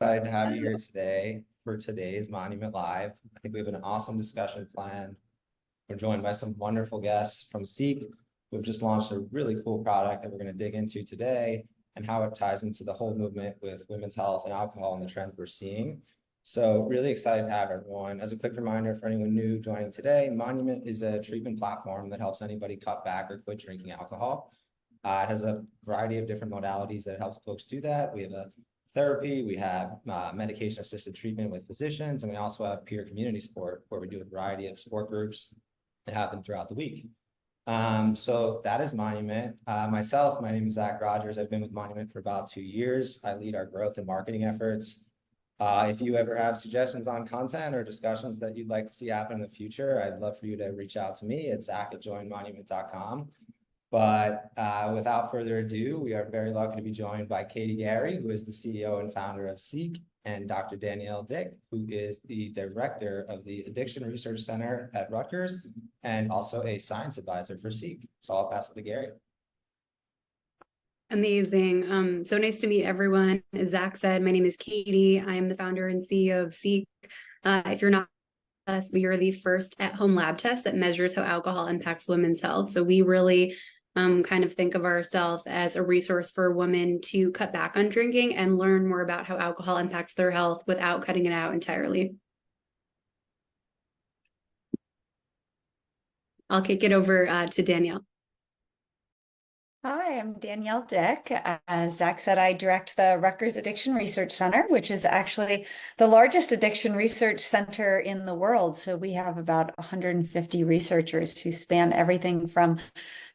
Excited to have you here today for today's Monument Live. I think we have an awesome discussion planned. We're joined by some wonderful guests from Seek, who've just launched a really cool product that we're going to dig into today and how it ties into the whole movement with women's health and alcohol and the trends we're seeing. So really excited to have everyone. As a quick reminder for anyone new joining today, Monument is a treatment platform that helps anybody cut back or quit drinking alcohol. It has a variety of different modalities that helps folks do that. We have a therapy, we have medication-assisted treatment with physicians, and we also have peer community support where we do a variety of support groups that happen throughout the week. So that is Monument. Myself, my name is Zach Rogers. I've been with Monument for about 2 years. I lead our growth and marketing efforts. If you ever have suggestions on content or discussions that you'd like to see happen in the future, I'd love for you to reach out to me at zach@joinmonument.com. But without further ado, we are very lucky to be joined by Katie Garry, who is the CEO and founder of Seek, and Dr. Danielle Dick, who is the director of the Addiction Research Center at Rutgers and also a science advisor for Seek. So I'll pass it to Garry. Amazing. So nice to meet everyone. As Zach said, my name is Katie. I am the founder and CEO of Seek. If you're not us, we are the first at-home lab test that measures how alcohol impacts women's health. So we really kind of think of ourselves as a resource for women to cut back on drinking and learn more about how alcohol impacts their health without cutting it out entirely. I'll kick it over to Danielle. Hi, I'm Danielle Dick. As Zach said, I direct the Rutgers Addiction Research Center, which is actually the largest addiction research center in the world. So we have about 150 researchers who span everything from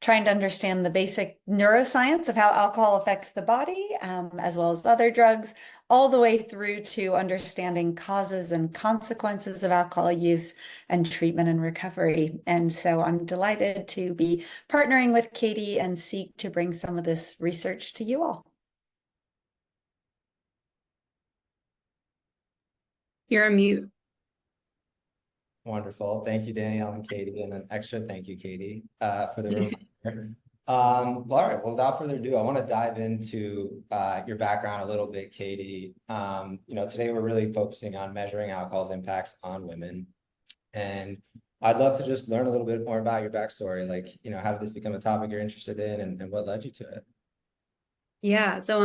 trying to understand the basic neuroscience of how alcohol affects the body, as well as other drugs, all the way through to understanding causes and consequences of alcohol use and treatment and recovery. And so I'm delighted to be partnering with Katie and Seek to bring some of this research to you all. You're on mute. Wonderful. Thank you, Danielle and Katie, and an extra thank you, Katie, for the reminder. All right, well, without further ado, I want to dive into your background a little bit, Katie. Today we're really focusing on measuring alcohol's impacts on women. And I'd love to just learn a little bit more about your backstory. How did this become a topic you're interested in and what led you to it? Yeah, so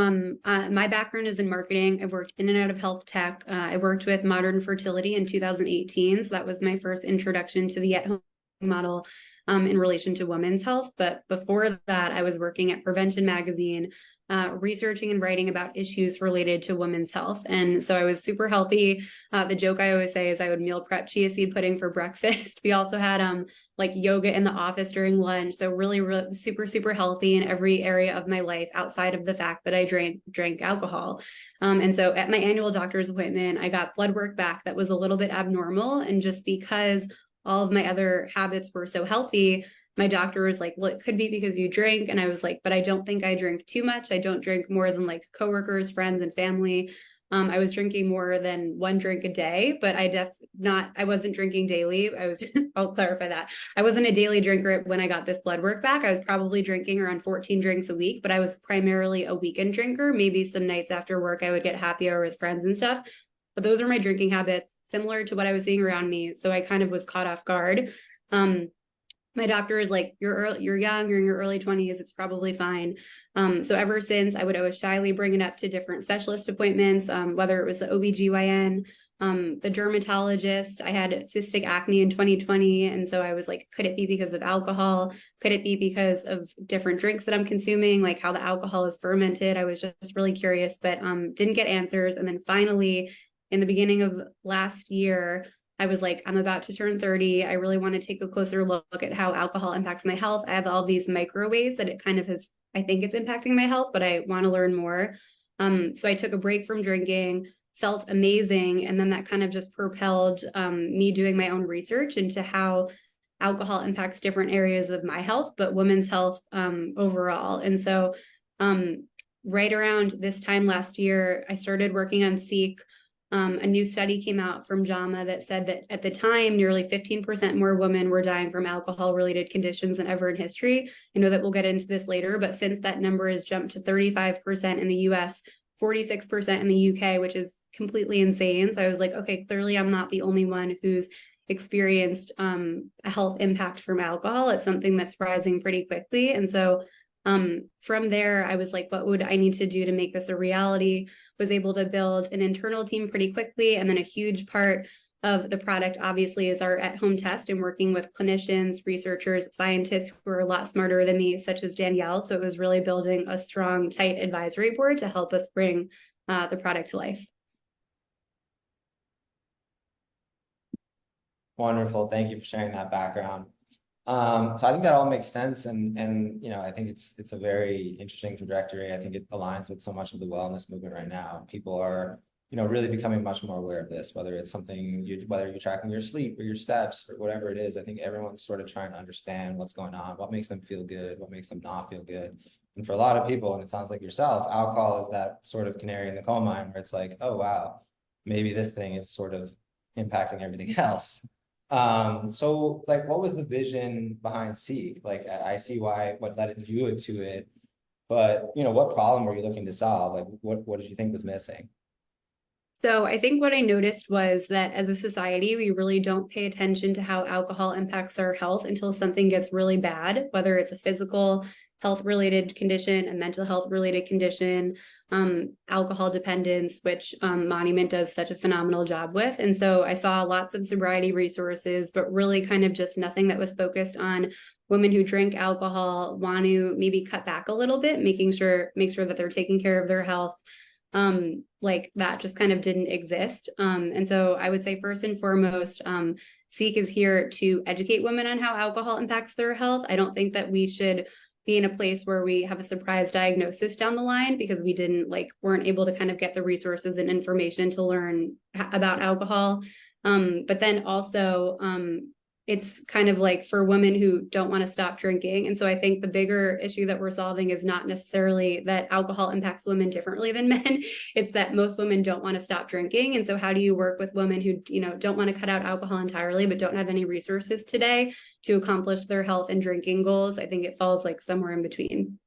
my background is in marketing. I've worked in and out of health tech. I worked with Modern Fertility in 2018. So that was my first introduction to the at-home model in relation to women's health. But before that, I was working at Prevention Magazine, researching and writing about issues related to women's health. And so I was super healthy. The joke I always say is I would meal prep chia seed pudding for breakfast. We also had like yoga in the office during lunch. So really, really super, super healthy in every area of my life outside of the fact that I drank alcohol. And so at my annual doctor's appointment, I got blood work back that was a little bit abnormal. And just because all of my other habits were so healthy, my doctor was like, well, it could be because you drink. And I was like, but I don't think I drink too much. I don't drink more than like coworkers, friends, and family. I was drinking more than 1 drink a day, but I wasn't drinking daily. I'll clarify that. I wasn't a daily drinker when I got this blood work back. I was probably drinking around 14 drinks a week, but I was primarily a weekend drinker. Maybe some nights after work, I would get happy hour with friends and stuff. But those are my drinking habits, similar to what I was seeing around me. So I kind of was caught off guard. My doctor is like, you're young, you're in your early 20s, it's probably fine. So ever since, I would always shyly bring it up to different specialist appointments, whether it was the OBGYN, the dermatologist. I had cystic acne in 2020. And so I was like, could it be because of alcohol? Could it be because of different drinks that I'm consuming, like how the alcohol is fermented? I was just really curious, but didn't get answers. And then finally, in the beginning of last year, I was like, I'm about to turn 30. I really want to take a closer look at how alcohol impacts my health. I have all these micro ways that it kind of has, I think it's impacting my health, but I want to learn more. So I took a break from drinking, felt amazing. And then that kind of just propelled me doing my own research into how alcohol impacts different areas of my health, but women's health overall. And so right around this time last year, I started working on Seek. A new study came out from JAMA that said that at the time, nearly 15% more women were dying from alcohol-related conditions than ever in history. I know that we'll get into this later, but since that number has jumped to 35% in the US, 46% in the UK, which is completely insane. So I was like, okay, clearly I'm not the only one who's experienced a health impact from alcohol. It's something that's rising pretty quickly. And so from there, I was like, what would I need to do to make this a reality? Was able to build an internal team pretty quickly. And then a huge part of the product, obviously, is our at-home test and working with clinicians, researchers, scientists who are a lot smarter than me, such as Danielle. So it was really building a strong, tight advisory board to help us bring the product to life. Wonderful. Thank you for sharing that background. So I think that all makes sense, and you know, I think it's a very interesting trajectory. I think it aligns with so much of the wellness movement right now. People are, you know, really becoming much more aware of this, whether it's something whether you're tracking your sleep or your steps or whatever it is. I think everyone's sort of trying to understand what's going on, what makes them feel good, what makes them not feel good. And for a lot of people, and it sounds like yourself, alcohol is that sort of canary in the coal mine where it's like, oh wow, maybe this thing is sort of impacting everything else. So like, what was the vision behind Seek? Like, I see what led you into it, but you know, what problem were you looking to solve? Like, what did you think was missing? So I think what I noticed was that as a society, we really don't pay attention to how alcohol impacts our health until something gets really bad, whether it's a physical health related condition, a mental health related condition, alcohol dependence, which Monument does such a phenomenal job with. And so I saw lots of sobriety resources, but really kind of just nothing that was focused on women who drink alcohol, want to maybe cut back a little bit, make sure that they're taking care of their health. Like that just kind of didn't exist. And so I would say first and foremost, Seek is here to educate women on how alcohol impacts their health. I don't think that we should be in a place where we have a surprise diagnosis down the line because we weren't able to kind of get the resources and information to learn about alcohol. But then also, it's kind of like for women who don't want to stop drinking. And so I think the bigger issue that we're solving is not necessarily that alcohol impacts women differently than men. It's that most women don't want to stop drinking. And so how do you work with women who, you know, don't want to cut out alcohol entirely, but don't have any resources today to accomplish their health and drinking goals? I think it falls like somewhere in between.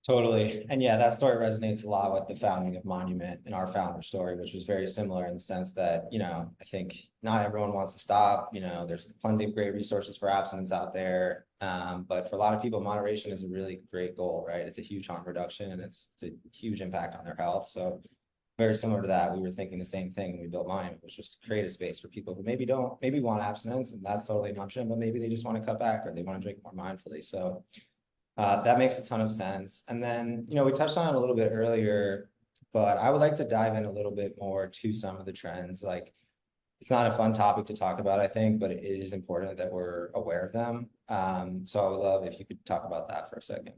Totally. And yeah, that story resonates a lot with the founding of Monument and our founder story, which was very similar in the sense that, you know, I think not everyone wants to stop. You know, there's plenty of great resources for abstinence out there. But for a lot of people, moderation is a really great goal, right? It's a huge harm reduction and it's a huge impact on their health. So very similar to that, we were thinking the same thing when we built Monument, was just to create a space for people who maybe want abstinence, and that's totally an option, but maybe they just want to cut back or they want to drink more mindfully. So that makes a ton of sense. And then, you know, we touched on it a little bit earlier, but I would like to dive in a little bit more to some of the trends. Like, it's not a fun topic to talk about, I think, but it is important that we're aware of them. So I would love if you could talk about that for a second.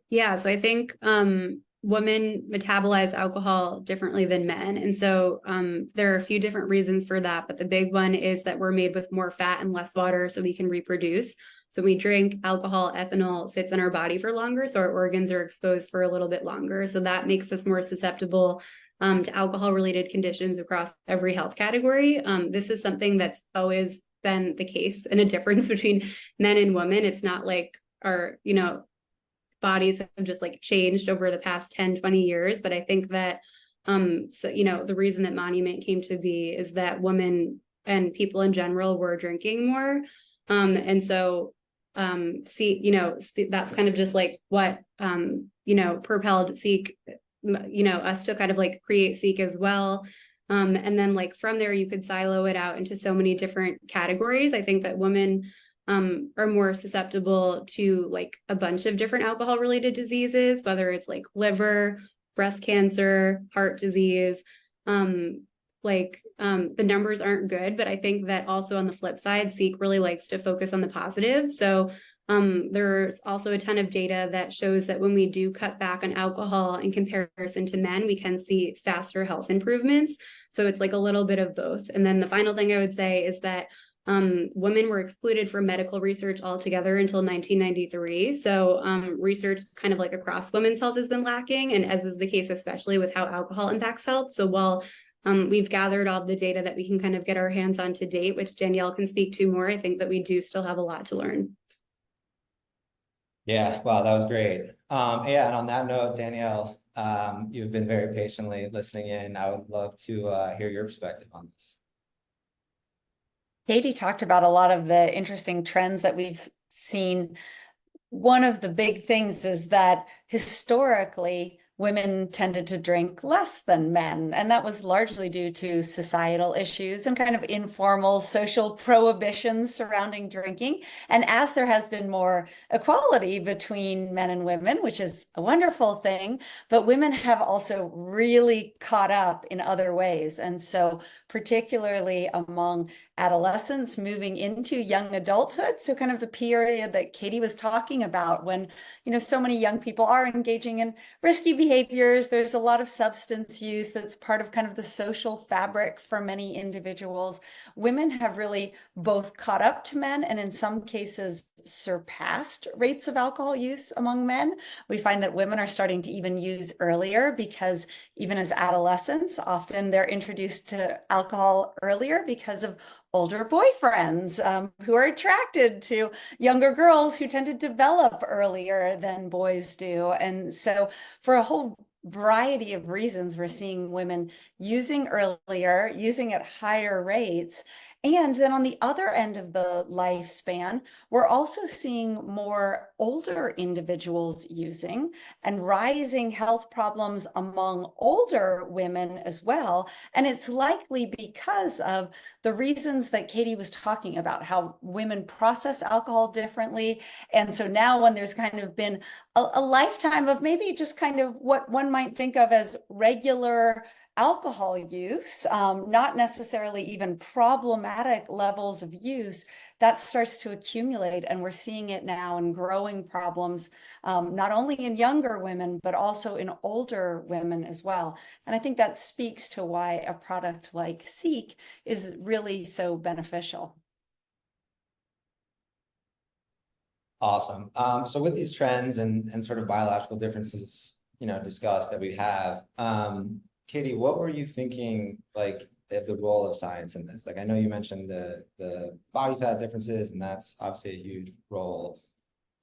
Yeah, so I think women metabolize alcohol differently than men. And so there are a few different reasons for that, but the big one is that we're made with more fat and less water so we can reproduce. So we drink alcohol, ethanol sits in our body for longer, so our organs are exposed for a little bit longer. So that makes us more susceptible to alcohol-related conditions across every health category. This is something that's always been the case, and a difference between men and women. It's not like our, you know, bodies have just like changed over the past 10, 20 years. But I think that, so, you know, the reason that Monument came to be is that women and people in general were drinking more. And so, that's kind of just like what, propelled Seek, us to kind of like create Seek as well. And then like from there, you could silo it out into so many different categories. I think that women are more susceptible to like a bunch of different alcohol related diseases, whether it's like liver, breast cancer, heart disease. The numbers aren't good, but I think that also on the flip side, Seek really likes to focus on the positive. So there's also a ton of data that shows that when we do cut back on alcohol in comparison to men, we can see faster health improvements. So it's like a little bit of both. And then the final thing I would say is that women were excluded from medical research altogether until 1993. So research kind of like across women's health has been lacking, and as is the case, especially with how alcohol impacts health. So while we've gathered all the data that we can kind of get our hands on to date, which Danielle can speak to more, I think that we do still have a lot to learn. Yeah, wow, that was great. Yeah, and on that note, Danielle, You've been very patiently listening in. I would love to hear your perspective on this. Katie talked about a lot of the interesting trends that we've seen. One of the big things is that historically, women tended to drink less than men, and that was largely due to societal issues and kind of informal social prohibitions surrounding drinking. And as there has been more equality between men and women, which is a wonderful thing, but women have also really caught up in other ways. And so, particularly among adolescents moving into young adulthood, so kind of the period that Katie was talking about when, so many young people are engaging in risky behaviors. There's a lot of substance use that's part of kind of the social fabric for many individuals. Women have really both caught up to men and in some cases surpassed rates of alcohol use among men. We find that women are starting to even use earlier because even as adolescents, often they're introduced to alcohol earlier because of older boyfriends who are attracted to younger girls who tend to develop earlier than boys do. And so for a whole variety of reasons, we're seeing women using earlier, using at higher rates. And then on the other end of the lifespan, we're also seeing more older individuals using and rising health problems among older women as well. And it's likely because of the reasons that Katie was talking about, how women process alcohol differently. And so now when there's kind of been a lifetime of maybe just kind of what one might think of as regular alcohol use, not necessarily even problematic levels of use, that starts to accumulate. And we're seeing it now in growing problems, not only in younger women, but also in older women as well. And I think that speaks to why a product like Seek is really so beneficial. Awesome. So with these trends and sort of biological differences, discussed that we have, Katie, what were you thinking, like, of the role of science in this? Like, I know you mentioned the body fat differences, and that's obviously a huge role.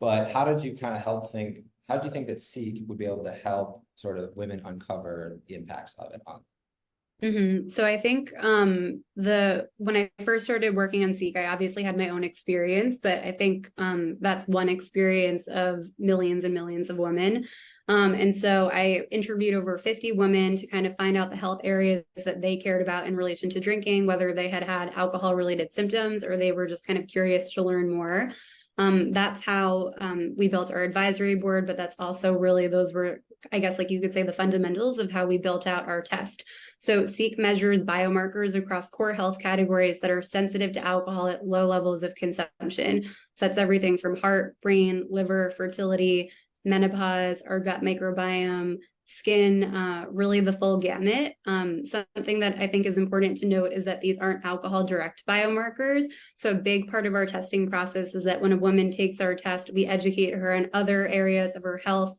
But how did you kind of how do you think that Seek would be able to help sort of women uncover the impacts of it on? So I think when I first started working on Seek, I obviously had my own experience, but I think that's one experience of millions and millions of women. And so I interviewed over 50 women to kind of find out the health areas that they cared about in relation to drinking, whether they had had alcohol related symptoms or they were just kind of curious to learn more. That's how we built our advisory board, but that's also really, those were, I guess, like you could say, the fundamentals of how we built out our test. So Seek measures biomarkers across core health categories that are sensitive to alcohol at low levels of consumption. So that's everything from heart, brain, liver, fertility, menopause, our gut microbiome, skin, really the full gamut. Something that I think is important to note is that these aren't alcohol direct biomarkers. So a big part of our testing process is that when a woman takes our test, we educate her on other areas of her health,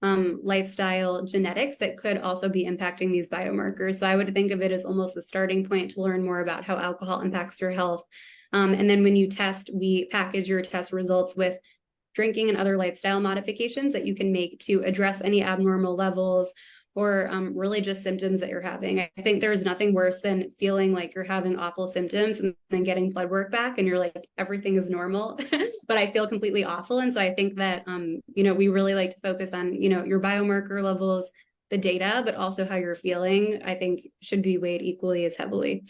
lifestyle, genetics that could also be impacting these biomarkers. So I would think of it as almost a starting point to learn more about how alcohol impacts your health. And then when you test, we package your test results with drinking and other lifestyle modifications that you can make to address any abnormal levels or really just symptoms that you're having. I think there's nothing worse than feeling like you're having awful symptoms and then getting blood work back and you're like, everything is normal, but I feel completely awful. And so I think that, we really like to focus on, your biomarker levels, the data, but also how you're feeling, I think should be weighed equally as heavily.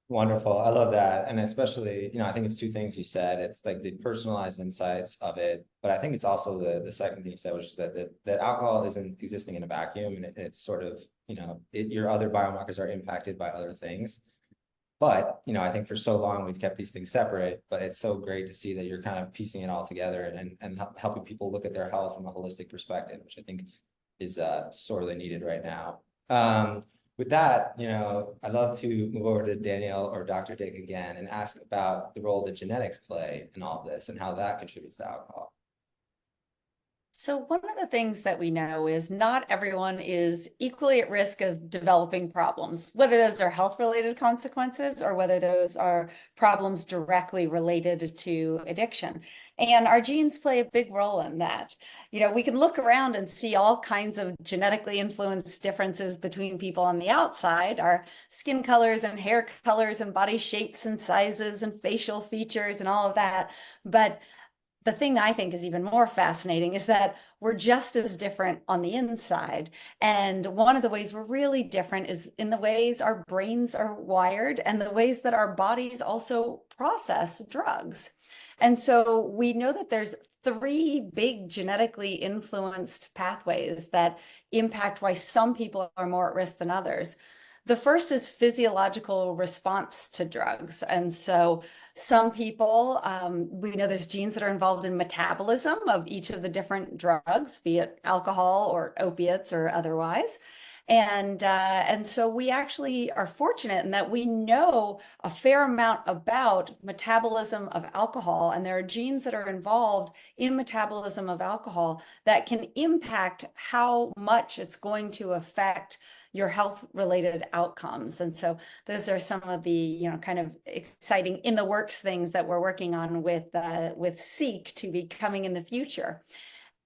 Wonderful. I love that. And especially, I think it's two things you said. It's like the personalized insights of it, but I think it's also the second thing you said, which is that alcohol isn't existing in a vacuum, and it's sort of, your other biomarkers are impacted by other things. But, I think for so long we've kept these things separate, but it's so great to see that you're kind of piecing it all together and helping people look at their health from a holistic perspective, which I think is sorely needed right now. With that, I'd love to move over to Danielle or Dr. Dick again and ask about the role that genetics play in all of this and how that contributes to alcohol. So one of the things that we know is not everyone is equally at risk of developing problems, whether those are health-related consequences or whether those are problems directly related to addiction. And our genes play a big role in that. We can look around and see all kinds of genetically influenced differences between people on the outside, our skin colors and hair colors and body shapes and sizes and facial features and all of that. But the thing I think is even more fascinating is that we're just as different on the inside. And one of the ways we're really different is in the ways our brains are wired and the ways that our bodies also process drugs. And so we know that there's three big genetically influenced pathways that impact why some people are more at risk than others. The first is physiological response to drugs. And so some people, we know there's genes that are involved in metabolism of each of the different drugs, be it alcohol or opiates or otherwise. And so we actually are fortunate in that we know a fair amount about metabolism of alcohol, and there are genes that are involved in metabolism of alcohol that can impact how much it's going to affect your health-related outcomes. And so those are some of the, kind of exciting in the works things that we're working on with Seek to be coming in the future.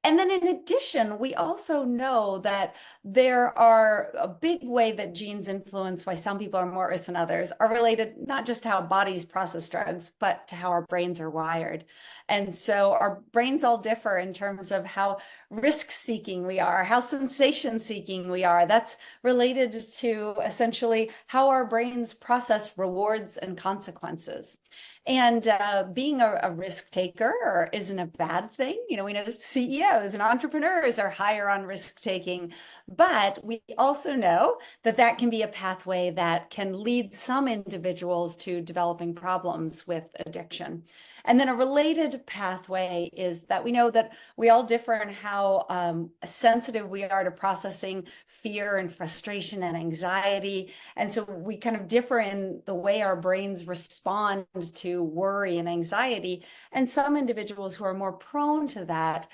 And then in addition, we also know that there are a big way that genes influence why some people are more at risk than others are related not just to how bodies process drugs, but to how our brains are wired. And so our brains all differ in terms of how risk-seeking we are, how sensation-seeking we are. That's related to essentially how our brains process rewards and consequences. And being a risk taker isn't a bad thing. We know that CEOs and entrepreneurs are higher on risk taking, but we also know that that can be a pathway that can lead some individuals to developing problems with addiction. And then a related pathway is that we know that we all differ in how sensitive we are to processing fear and frustration and anxiety. And so we kind of differ in the way our brains respond to worry and anxiety. And some individuals who are more prone to that,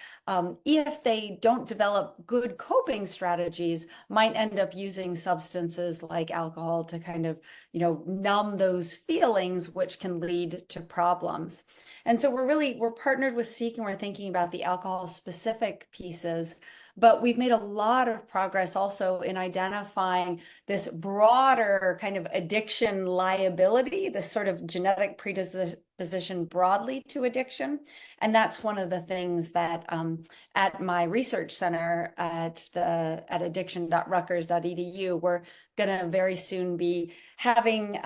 if they don't develop good coping strategies, might end up using substances like alcohol to kind of, numb those feelings, which can lead to problems. And so we're partnered with Seek, and we're thinking about the alcohol specific pieces, but we've made a lot of progress also in identifying this broader kind of addiction liability, this sort of genetic predisposition broadly to addiction. And that's one of the things that at my research center at addiction.rutgers.edu, we're going to very soon be having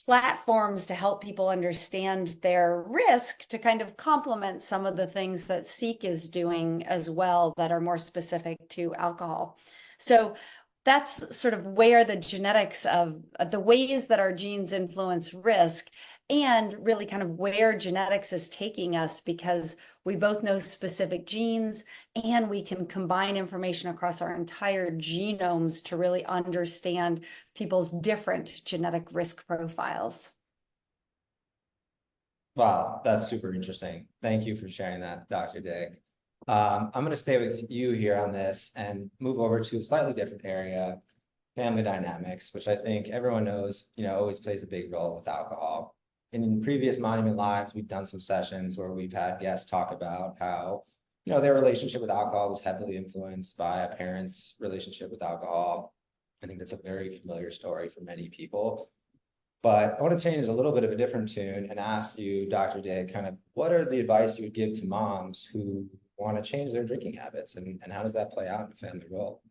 platforms to help people understand their risk to kind of complement some of the things that Seek is doing as well that are more specific to alcohol. So that's sort of where the genetics of the ways that our genes influence risk, and really kind of where genetics is taking us, because we both know specific genes and we can combine information across our entire genomes to really understand people's different genetic risk profiles. Wow, that's super interesting. Thank you for sharing that, Dr. Dick. I'm going to stay with you here on this and move over to a slightly different area, family dynamics, which I think everyone knows, always plays a big role with alcohol. In previous Monument Lives, we've done some sessions where we've had guests talk about how, their relationship with alcohol was heavily influenced by a parent's relationship with alcohol. I think that's a very familiar story for many people. But I want to change a little bit of a different tune and ask you, Dr. Dick, kind of what are the advice you would give to moms who want to change their drinking habits, and how does that play out in a family role?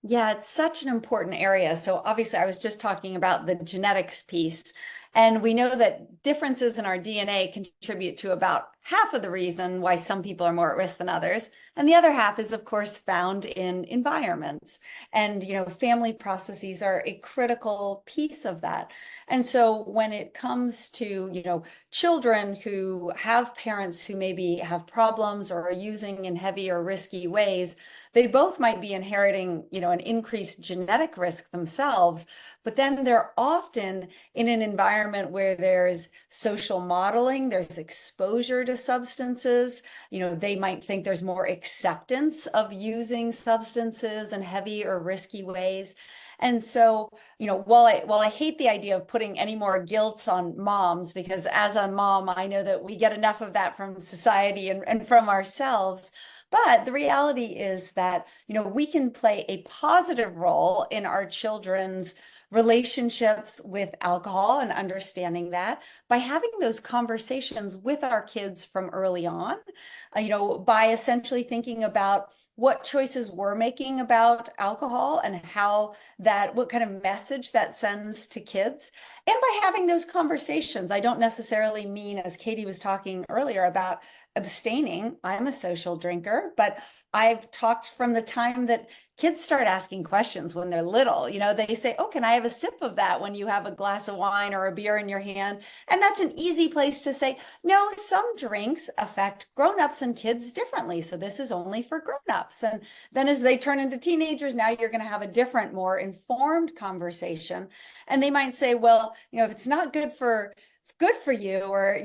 Yeah, it's such an important area. So obviously, I was just talking about the genetics piece, and we know that differences in our DNA contribute to about half of the reason why some people are more at risk than others. And the other half is, of course, found in environments. And, family processes are a critical piece of that. And so when it comes to, children who have parents who maybe have problems or are using in heavy or risky ways, they both might be inheriting, an increased genetic risk themselves, but then they're often in an environment where there's social modeling, there's exposure to substances. They might think there's more acceptance of using substances in heavy or risky ways. And so, while I hate the idea of putting any more guilt on moms, because as a mom, I know that we get enough of that from society and from ourselves. But the reality is that, we can play a positive role in our children's relationships with alcohol and understanding that by having those conversations with our kids from early on, by essentially thinking about what choices we're making about alcohol and what kind of message that sends to kids. And by having those conversations, I don't necessarily mean, as Katie was talking earlier, about abstaining. I'm a social drinker, but I've talked from the time that kids start asking questions when they're little. They say, "Oh, can I have a sip of that?" when you have a glass of wine or a beer in your hand. And that's an easy place to say, no, some drinks affect grown-ups and kids differently. So this is only for grown-ups. And then as they turn into teenagers, now you're going to have a different, more informed conversation. And they might say, well, if it's not good for you, or,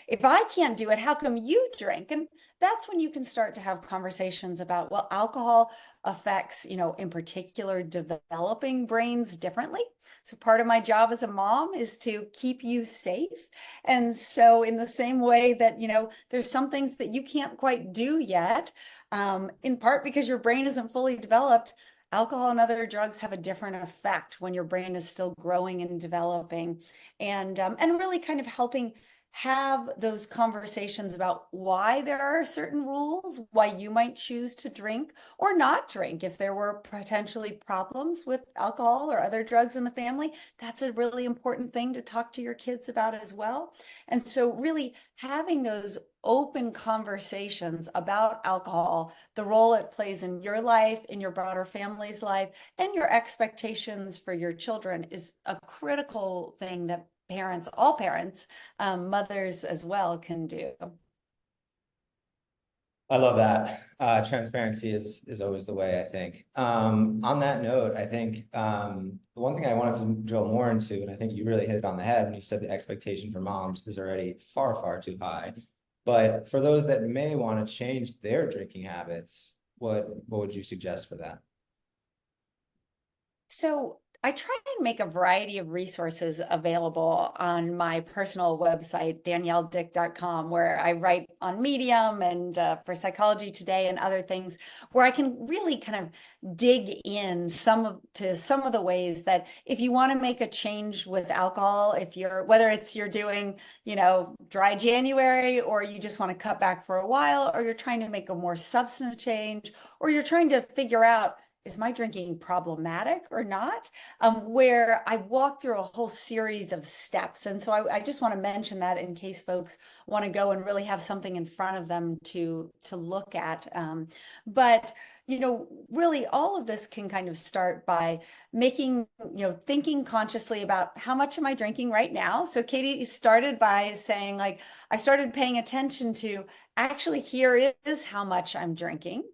if I can't do it, how come you drink? And that's when you can start to have conversations about, well, alcohol affects, in particular, developing brains differently. So part of my job as a mom is to keep you safe. And so in the same way that, there's some things that you can't quite do yet, in part because your brain isn't fully developed, alcohol and other drugs have a different effect when your brain is still growing and developing, and really kind of helping have those conversations about why there are certain rules, why you might choose to drink or not drink. If there were potentially problems with alcohol or other drugs in the family, that's a really important thing to talk to your kids about as well. And so really having those open conversations about alcohol, the role it plays in your life, in your broader family's life, and your expectations for your children is a critical thing that parents, all parents, mothers as well, can do. I love that. Transparency is always the way, I think. On that note, I think the one thing I wanted to drill more into, and I think you really hit it on the head when you said the expectation for moms is already far, far too high. But for those that may want to change their drinking habits, what would you suggest for that? So I try and make a variety of resources available on my personal website, danielledick.com, where I write on Medium and for Psychology Today and other things, where I can really kind of dig in to some of the ways that if you want to make a change with alcohol, whether you're doing, dry January, or you just want to cut back for a while, or you're trying to make a more substantive change, or you're trying to figure out, is my drinking problematic or not? Where I walk through a whole series of steps. And so I just want to mention that in case folks want to go and really have something in front of them to look at. But really all of this can kind of start by thinking consciously about how much am I drinking right now? So Katie started by saying, like, I started paying attention to actually here is how much I'm drinking.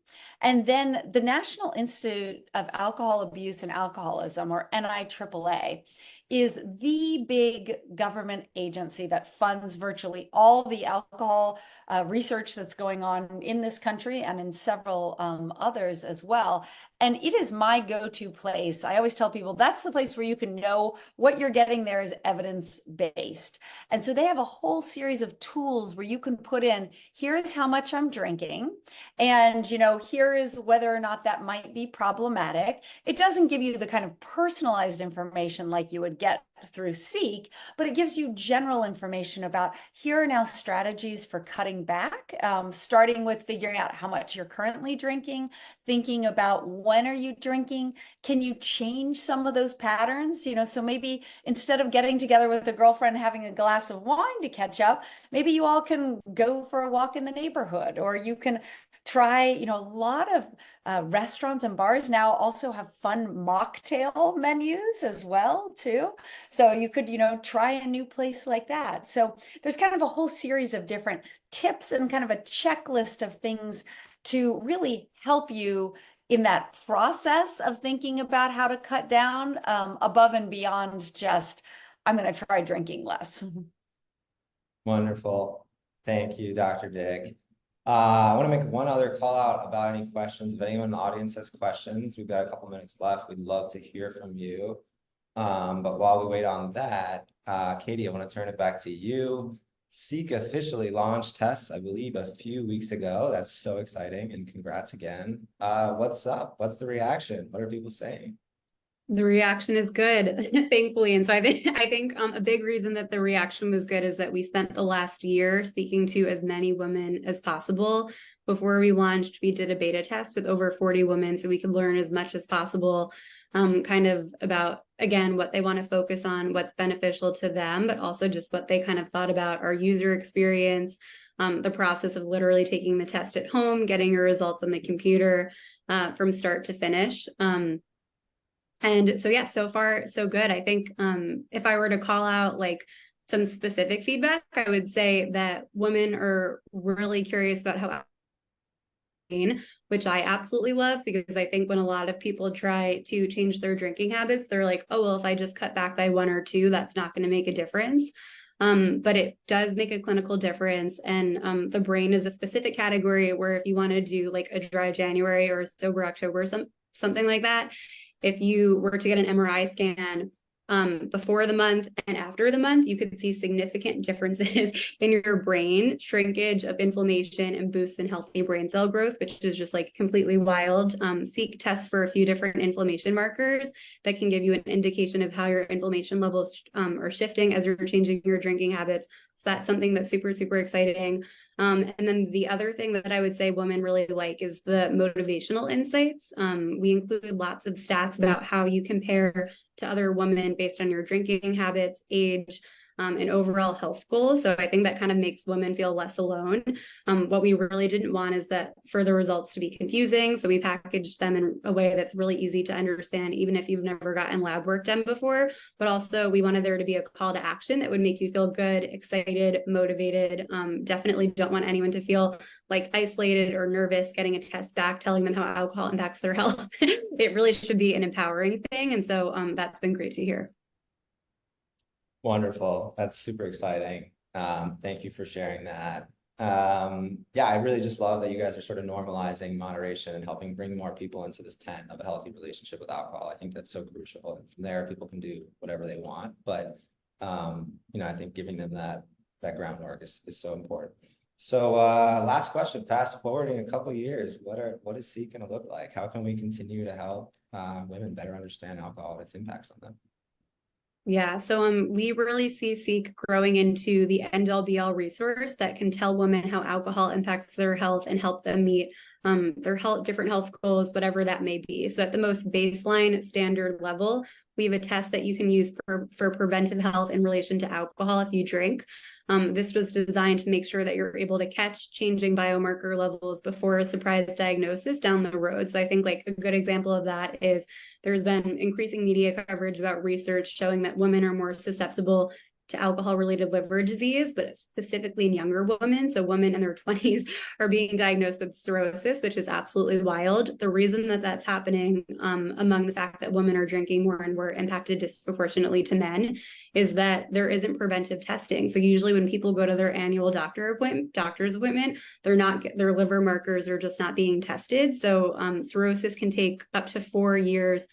And then the National Institute of Alcohol Abuse and Alcoholism, or NIAAA, is the big government agency that funds virtually all the alcohol research that's going on in this country and in several others as well. And it is my go-to place. I always tell people that's the place where you can know what you're getting there is evidence-based. And so they have a whole series of tools where you can put in, here's how much I'm drinking, and here is whether or not that might be problematic. It doesn't give you the kind of personalized information like you would get through Seek, but it gives you general information about, here are now strategies for cutting back, starting with figuring out how much you're currently drinking, thinking about when are you drinking, can you change some of those patterns? So maybe instead of getting together with a girlfriend, having a glass of wine to catch up, maybe you all can go for a walk in the neighborhood, or you can try, a lot of restaurants and bars now also have fun mocktail menus as well too. So you could, try a new place like that. So there's kind of a whole series of different tips and kind of a checklist of things to really help you in that process of thinking about how to cut down, above and beyond just, I'm going to try drinking less. Wonderful. Thank you, Dr. Dick. I want to make one other call out about any questions. If anyone in the audience has questions, we've got a couple minutes left. We'd love to hear from you. But while we wait on that, Katie, I want to turn it back to you. Seek officially launched tests, I believe, a few weeks ago. That's so exciting, and congrats again. What's up? What's the reaction? What are people saying? The reaction is good, thankfully. And so I think a big reason that the reaction was good is that we spent the last year speaking to as many women as possible. Before we launched, we did a beta test with over 40 women so we could learn as much as possible, kind of about, again, what they want to focus on, what's beneficial to them, but also just what they kind of thought about our user experience, the process of literally taking the test at home, getting your results on the computer from start to finish. And so, yeah, so far, so good. I think if I were to call out like some specific feedback, I would say that women are really curious about how, which I absolutely love, because I think when a lot of people try to change their drinking habits, they're like, oh, well, if I just cut back by 1 or 2, that's not going to make a difference. But it does make a clinical difference. And the brain is a specific category where if you want to do like a dry January or sober October, something like that, if you were to get an MRI scan before the month and after the month, you could see significant differences in your brain, shrinkage of inflammation and boosts in healthy brain cell growth, which is just like completely wild. Seek tests for a few different inflammation markers that can give you an indication of how your inflammation levels are shifting as you're changing your drinking habits. So that's something that's super, super exciting. And then the other thing that I would say women really like is the motivational insights. We include lots of stats about how you compare to other women based on your drinking habits, age, and overall health goals. So I think that kind of makes women feel less alone. What we really didn't want is that for the results to be confusing. So we packaged them in a way that's really easy to understand, even if you've never gotten lab work done before. But also we wanted there to be a call to action that would make you feel good, excited, motivated. Definitely don't want anyone to feel like isolated or nervous getting a test back telling them how alcohol impacts their health. It really should be an empowering thing. And so that's been great to hear. Wonderful. That's super exciting. Thank you for sharing that. Yeah, I really just love that you guys are sort of normalizing moderation and helping bring more people into this tent of a healthy relationship with alcohol. I think that's so crucial. And from there, people can do whatever they want. But, I think giving them that groundwork is so important. So last question, fast forwarding a couple of years, what is Seek going to look like? How can we continue to help women better understand alcohol and its impacts on them? Yeah, so we really see Seek growing into the end-all be-all resource that can tell women how alcohol impacts their health and help them meet their different health goals, whatever that may be. So at the most baseline standard level, we have a test that you can use for preventive health in relation to alcohol if you drink. This was designed to make sure that you're able to catch changing biomarker levels before a surprise diagnosis down the road. So I think like a good example of that is there's been increasing media coverage about research showing that women are more susceptible to alcohol-related liver disease, but specifically in younger women. So women in their 20s are being diagnosed with cirrhosis, which is absolutely wild. The reason that that's happening among the fact that women are drinking more and we're impacted disproportionately to men is that there isn't preventive testing. So usually when people go to their annual doctor's appointment, their liver markers are just not being tested. So cirrhosis can take up to 4 years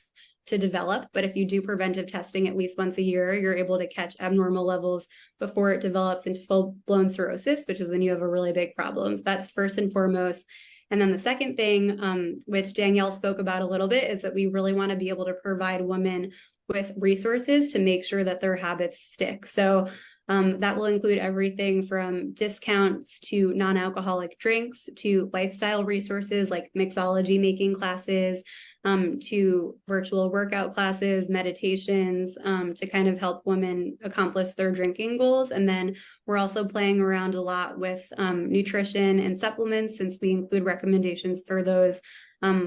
to develop, but if you do preventive testing at least once a year, you're able to catch abnormal levels before it develops into full-blown cirrhosis, which is when you have a really big problem. So that's first and foremost. And then the second thing, which Danielle spoke about a little bit, is that we really want to be able to provide women with resources to make sure that their habits stick. So that will include everything from discounts to non-alcoholic drinks to lifestyle resources like mixology making classes, to virtual workout classes, meditations, to kind of help women accomplish their drinking goals. And then we're also playing around a lot with nutrition and supplements, since we include recommendations for those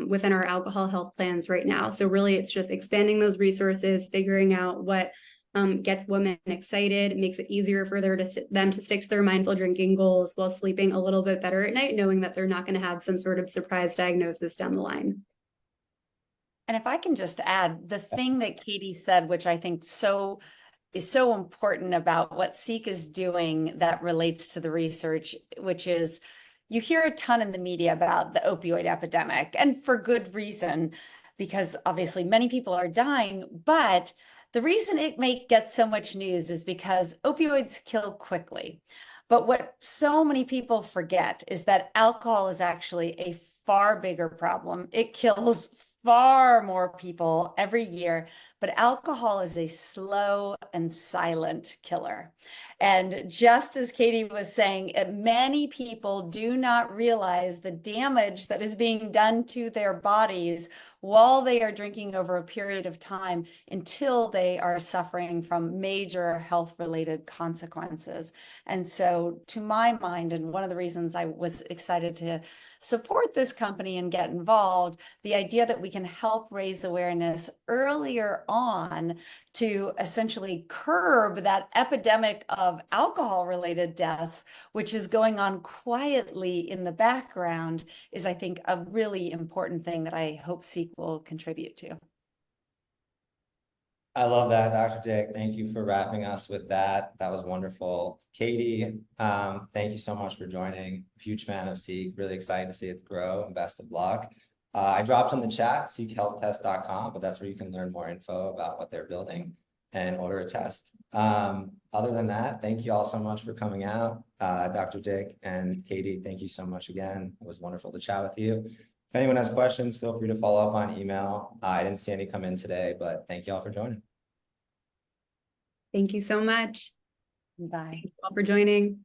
within our alcohol health plans right now. So really, it's just expanding those resources, figuring out what gets women excited, makes it easier for them to stick to their mindful drinking goals while sleeping a little bit better at night, knowing that they're not going to have some sort of surprise diagnosis down the line. And if I can just add, the thing that Katie said, which I think is so important about what Seek is doing that relates to the research, which is you hear a ton in the media about the opioid epidemic, and for good reason, because obviously many people are dying, but the reason it may get so much news is because opioids kill quickly. But what so many people forget is that alcohol is actually a far bigger problem. It kills far more people every year, but alcohol is a slow and silent killer. And just as Katie was saying, many people do not realize the damage that is being done to their bodies while they are drinking over a period of time until they are suffering from major health-related consequences. And so, to my mind, and one of the reasons I was excited to support this company and get involved, the idea that we can help raise awareness earlier on to essentially curb that epidemic of alcohol-related deaths, which is going on quietly in the background, is, I think, a really important thing that I hope Seek will contribute to. I love that, Dr. Dick. Thank you for wrapping us with that. That was wonderful. Katie, thank you so much for joining. Huge fan of Seek. Really excited to see it grow, and best of luck. I dropped in the chat, seekhealthtest.com, but that's where you can learn more info about what they're building and order a test. Other than that, thank you all so much for coming out. Dr. Dick and Katie, thank you so much again. It was wonderful to chat with you. If anyone has questions, feel free to follow up on email. I didn't see any come in today, but thank you all for joining. Thank you so much. Bye. Thank you all for joining.